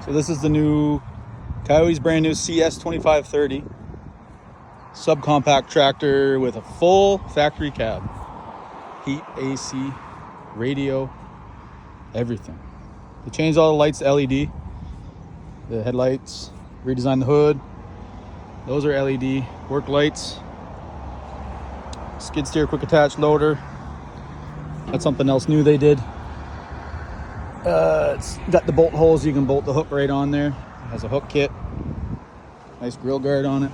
So this is the new Kioti's brand new CS 2530 subcompact tractor with a full factory cab, heat, AC, radio, everything. They changed all the lights to LED, the headlights, redesigned the hood. Those are LED work lights. Skid steer quick attach loader. That's something else new they did. It's got the bolt holes. You can bolt the hook right on there. It has a hook kit. Nice grill guard on it.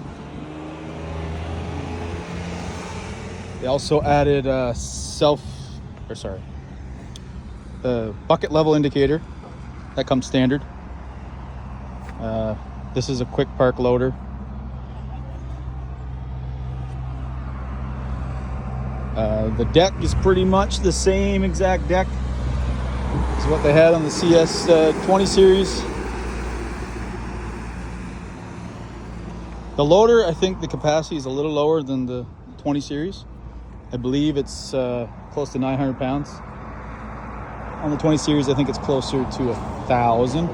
They also added a bucket level indicator. That comes standard. This is a quick park loader. The deck is pretty much the same exact deck as what they had on the CS 20 series. The loader, I think the capacity is a little lower than the 20 series. I believe it's close to 900 pounds. On the 20 series, I think it's closer to 1,000.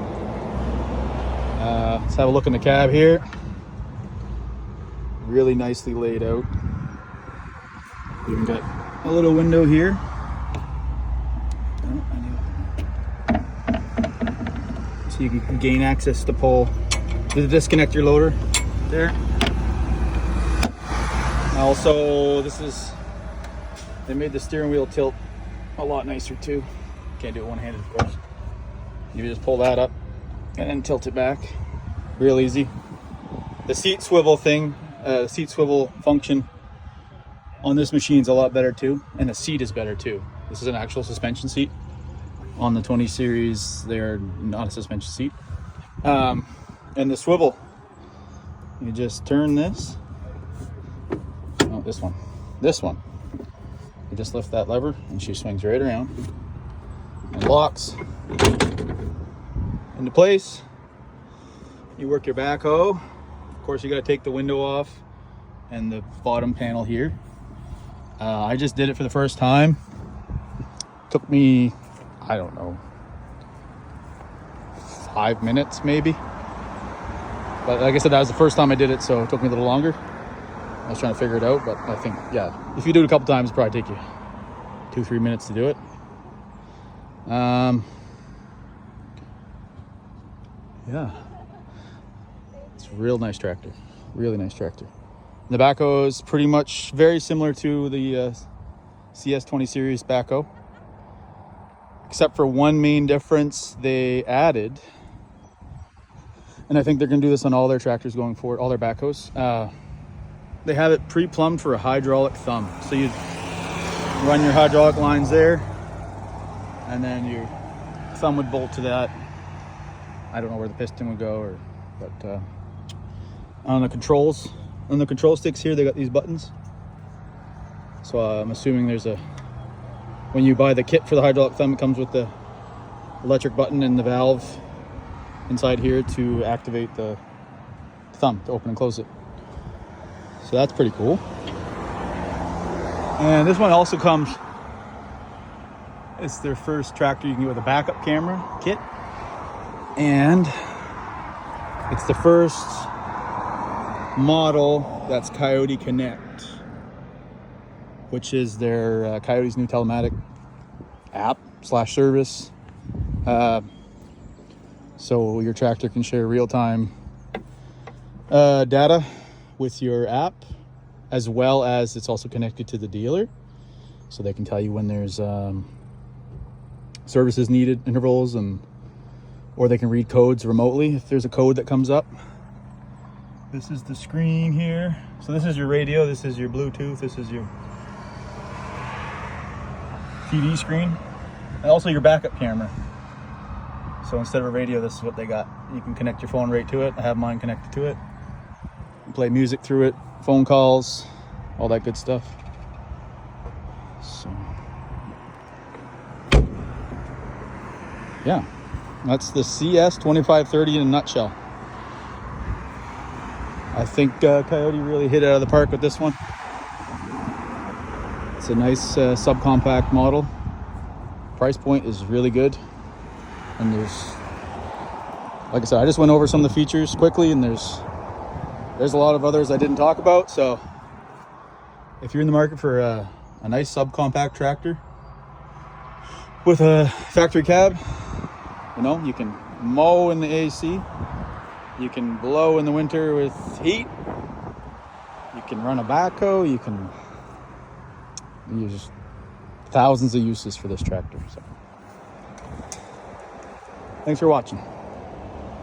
Let's have a look in the cab here. Really nicely laid out. Even got a little window here. So you can gain access to the disconnect your loader there. Also, they made the steering wheel tilt a lot nicer too. Can't do it one-handed, of course. You just pull that up and then tilt it back. Real easy. The seat swivel function on this machine is a lot better too, and the seat is better too. This is an actual suspension seat. On the 20 series, they're not a suspension seat. And the swivel, you just turn this. Oh, this one. You just lift that lever, and she swings right around and locks into place. You work your backhoe. Of course, you got to take the window off and the bottom panel here. I just did it for the first time. Took me, I don't know, 5 minutes maybe. But like I said, that was the first time I did it, so it took me a little longer. I was trying to figure it out, but I think, yeah, if you do it a couple times, it'll probably take you 2-3 minutes to do it. Yeah, it's a real nice tractor. Really nice tractor. The backhoe is pretty much very similar to the CS 20 series backhoe, except for one main difference they added, and I think they're going to do this on all their tractors going forward, all their backhoes. They have it pre-plumbed for a hydraulic thumb. So you run your hydraulic lines there, and then your thumb would bolt to that. I don't know where the piston would go, but on the controls, on the control sticks here, they got these buttons. So I'm assuming when you buy the kit for the hydraulic thumb, it comes with the electric button and the valve inside here to activate the thumb to open and close it. So that's pretty cool. And this one also comes, it's their first tractor you can get with a backup camera kit. And it's the first model that's Kioti Connect, which is their Kioti's new telematic app / service. So your tractor can share real-time data with your app, as well as it's also connected to the dealer, so they can tell you when there's services needed, intervals, or they can read codes remotely if there's a code that comes up. This is the screen here. So this is your radio, this is your Bluetooth, this is your TV screen, and also your backup camera. So instead of a radio, this is what they got. You can connect your phone right to it. I have mine connected to it. You can play music through it, phone calls, all that good stuff. So yeah, that's the CS 2530 in a nutshell. I think Kioti really hit it out of the park with this one. It's a nice subcompact model. Price point is really good, and there's like I said, I just went over some of the features quickly, and there's a lot of others I didn't talk about. So if you're in the market for a nice subcompact tractor with a factory cab, you know, you can mow in the AC, you can blow in the winter with heat, you can run a backhoe, you can use thousands of uses for this tractor. So thanks for watching.